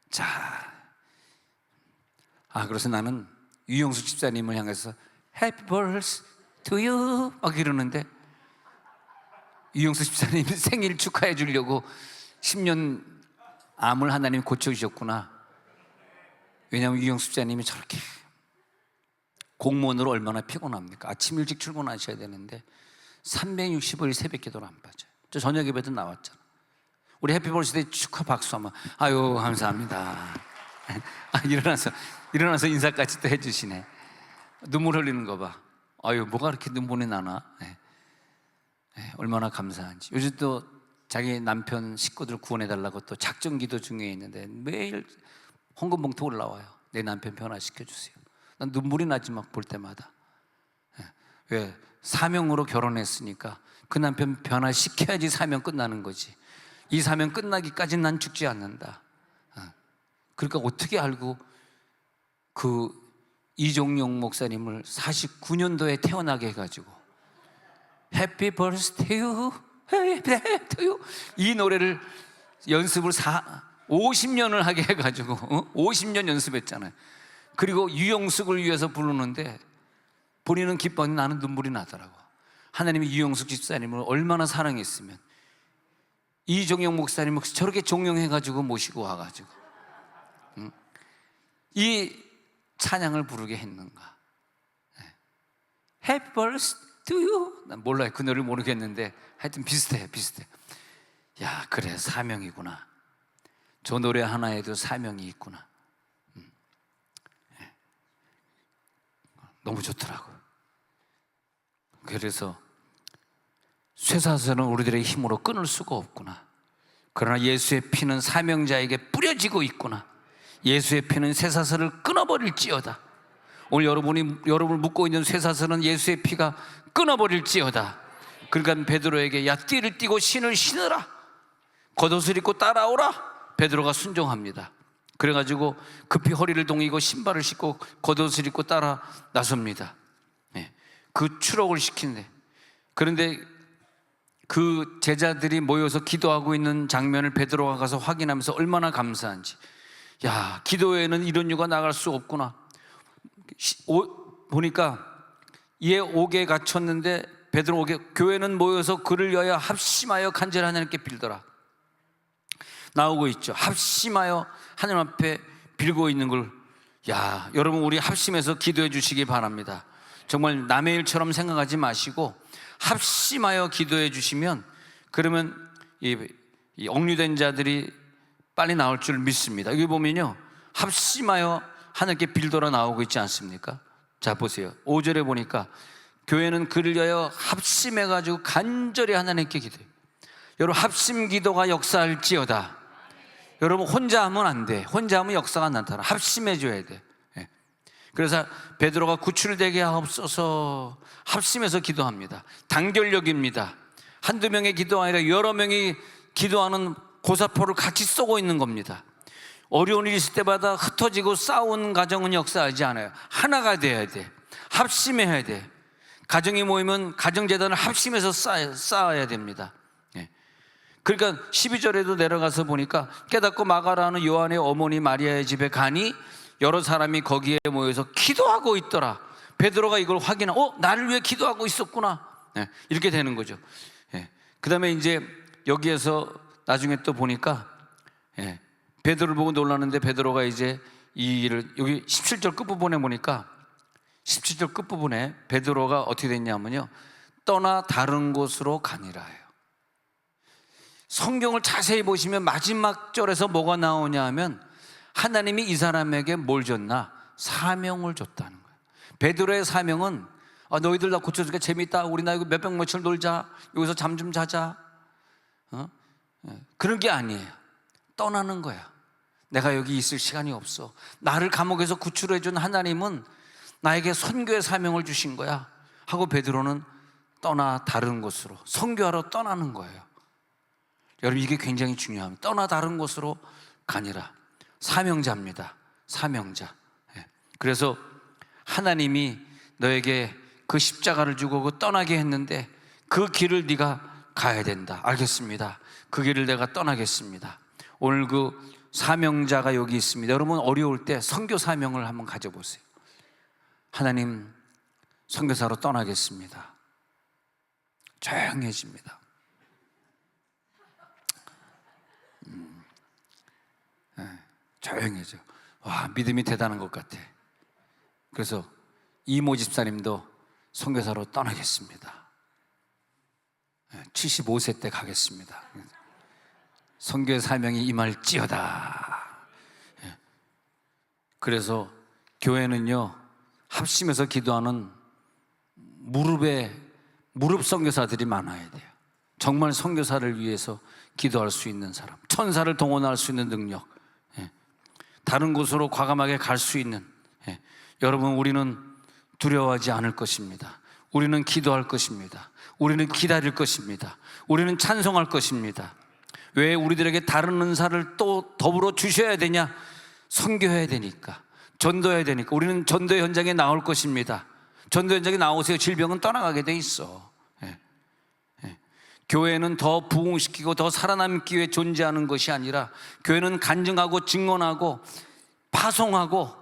자, 그래서 나는 유영수 집사님을 향해서 Happy birthday to you 막 이러는데 유영수 집사님 생일 축하해 주려고 10년 암을 하나님이 고쳐주셨구나. 왜냐하면 유영수 집사님이 저렇게 공무원으로 얼마나 피곤합니까? 아침 일찍 출근하셔야 되는데 365일 새벽 기도를 안 빠져요. 저 저녁 예배도 나왔잖아. 우리 해피 버스데이 축하 박수 한번. 아유 감사합니다. 일어나서 인사까지 또 해주시네. 눈물 흘리는 거 봐. 아유 뭐가 그렇게 눈물이 나나. 얼마나 감사한지. 요즘 또 자기 남편 식구들 구원해달라고 또 작정기도 중에 있는데 매일 헌금봉투 올라와요. 내 남편 변화시켜주세요. 난 눈물이 나지 막 볼 때마다. 왜? 사명으로 결혼했으니까 그 남편 변화시켜야지 사명 끝나는 거지. 이 사명 끝나기까지 난 죽지 않는다. 그러니까 어떻게 알고 그 이종용 목사님을 49년도에 태어나게 해가지고 Happy birthday to you 이 노래를 연습을 50년을 하게 해가지고 50년 연습했잖아요. 그리고 유영숙을 위해서 부르는데 본인은 기뻐하는데 나는 눈물이 나더라고. 하나님이 유영숙 집사님을 얼마나 사랑했으면 이종영 목사님을 저렇게 종용해가지고 모시고 와가지고 이 찬양을 부르게 했는가. Happy birthday to you. 난 몰라요. 그 노래를 모르겠는데 하여튼 비슷해. 야 그래 사명이구나. 저 노래 하나에도 사명이 있구나. 너무 좋더라고요. 그래서 쇠사슬은 우리들의 힘으로 끊을 수가 없구나. 그러나 예수의 피는 사명자에게 뿌려지고 있구나. 예수의 피는 쇠사슬을 끊어버릴지어다. 오늘 여러분을 묶고 있는 쇠사슬은 예수의 피가 끊어버릴지어다. 그러니까 베드로에게 야 띠를 띠고 신을 신으라, 겉옷을 입고 따라오라. 베드로가 순종합니다. 그래가지고 급히 허리를 동이고 신발을 신고 겉옷을 입고 따라 나섭니다. 그 추록을 시킨대. 그런데 그 제자들이 모여서 기도하고 있는 장면을 베드로가 가서 확인하면서 얼마나 감사한지. 야 기도회에는 이런 유가 나갈 수 없구나. 보니까 얘 옥에 갇혔는데 베드로 옥에 교회는 모여서 그를 위하여 합심하여 간절히 하나님께 빌더라. 나오고 있죠. 합심하여 하나님 앞에 빌고 있는 걸. 야 여러분 우리 합심해서 기도해 주시기 바랍니다. 정말 남의 일처럼 생각하지 마시고 합심하여 기도해 주시면 그러면 이 억류된 자들이 빨리 나올 줄 믿습니다. 여기 보면요 합심하여 하나님께 빌더라 나오고 있지 않습니까? 자 보세요. 5절에 보니까 교회는 그를 위하여 합심해가지고 간절히 하나님께 기도해요. 여러분 합심 기도가 역사할지어다. 여러분 혼자 하면 안 돼. 혼자 하면 역사가 안 나타나. 합심해 줘야 돼. 그래서 베드로가 구출되게 하옵소서 합심해서 기도합니다. 단결력입니다. 한두 명의 기도가 아니라 여러 명이 기도하는 고사포를 같이 쏘고 있는 겁니다. 어려운 일이 있을 때마다 흩어지고 싸운 가정은 역사하지 않아요. 하나가 돼야 돼. 합심해야 돼. 가정이 모이면 가정재단을 합심해서 쌓아야 됩니다. 그러니까 12절에도 내려가서 보니까 깨닫고 마가라는 요한의 어머니 마리아의 집에 가니 여러 사람이 거기에 모여서 기도하고 있더라. 베드로가 이걸 확인하고 나를 위해 기도하고 있었구나. 이렇게 되는 거죠. 그 다음에 이제 여기에서 나중에 또 보니까 베드로를 보고 놀랐는데 베드로가 이제 이 일을 여기 17절 끝부분에 보니까 17절 끝부분에 베드로가 어떻게 됐냐면요 떠나 다른 곳으로 가니라 해요. 성경을 자세히 보시면 마지막 절에서 뭐가 나오냐 하면 하나님이 이 사람에게 뭘 줬나? 사명을 줬다는 거예요. 베드로의 사명은 너희들 나 고쳐주니까 재밌다. 우리 나 이거 몇백 며칠 놀자. 여기서 잠 좀 자자. 그런 게 아니에요. 떠나는 거야. 내가 여기 있을 시간이 없어. 나를 감옥에서 구출해 준 하나님은 나에게 선교의 사명을 주신 거야 하고 베드로는 떠나 다른 곳으로 선교하러 떠나는 거예요. 여러분, 이게 굉장히 중요합니다. 떠나 다른 곳으로 가니라. 사명자입니다. 사명자. 그래서 하나님이 너에게 그 십자가를 주고 그 떠나게 했는데 그 길을 네가 가야 된다. 알겠습니다. 그 길을 내가 떠나겠습니다. 오늘 그 사명자가 여기 있습니다. 여러분, 어려울 때 선교 사명을 한번 가져보세요. 하나님, 선교사로 떠나겠습니다. 조용해집니다. 조용해져. 와, 믿음이 대단한 것 같아. 그래서 이모 집사님도 선교사로 떠나겠습니다. 75세 때 가겠습니다. 선교의 사명이 임할지어다. 그래서 교회는요, 합심해서 기도하는 무릎 선교사들이 많아야 돼요. 정말 선교사를 위해서 기도할 수 있는 사람, 천사를 동원할 수 있는 능력, 다른 곳으로 과감하게 갈 수 있는, 여러분, 우리는 두려워하지 않을 것입니다. 우리는 기도할 것입니다. 우리는 기다릴 것입니다. 우리는 찬송할 것입니다. 왜 우리들에게 다른 은사를 또 더불어 주셔야 되냐? 선교해야 되니까, 전도해야 되니까. 우리는 전도 현장에 나올 것입니다. 전도 현장에 나오세요. 질병은 떠나가게 돼 있어. 교회는 더 부흥시키고 더 살아남기 위해 존재하는 것이 아니라 교회는 간증하고 증언하고 파송하고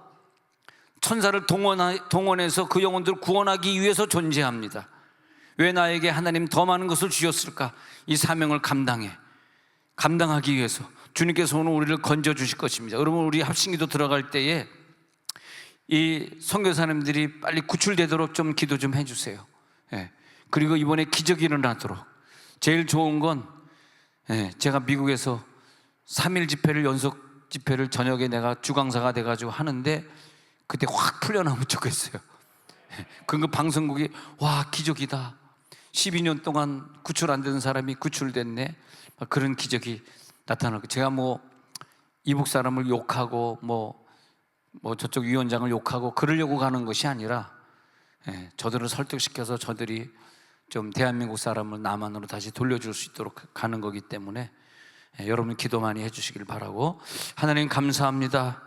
천사를 동원해서 그 영혼들을 구원하기 위해서 존재합니다. 왜 나에게 하나님 더 많은 것을 주셨을까? 이 사명을 감당하기 위해서 주님께서 오늘 우리를 건져주실 것입니다. 여러분, 우리 합심기도 들어갈 때에 이 선교사님들이 빨리 구출되도록 좀 기도 좀 해주세요. 그리고 이번에 기적이 일어나도록. 제일 좋은 건 제가 미국에서 3일 집회를 연속 집회를 저녁에 내가 주강사가 돼가지고 하는데 그때 확 풀려나면 좋겠어요. 그 방송국이 와, 기적이다. 12년 동안 구출 안 되는 사람이 구출됐네. 그런 기적이 나타나고, 제가 이북 사람을 욕하고 저쪽 위원장을 욕하고 그러려고 가는 것이 아니라 저들을 설득시켜서 저들이 좀 대한민국 사람을 남한으로 다시 돌려줄 수 있도록 가는 거기 때문에 여러분 기도 많이 해주시길 바라고, 하나님 감사합니다.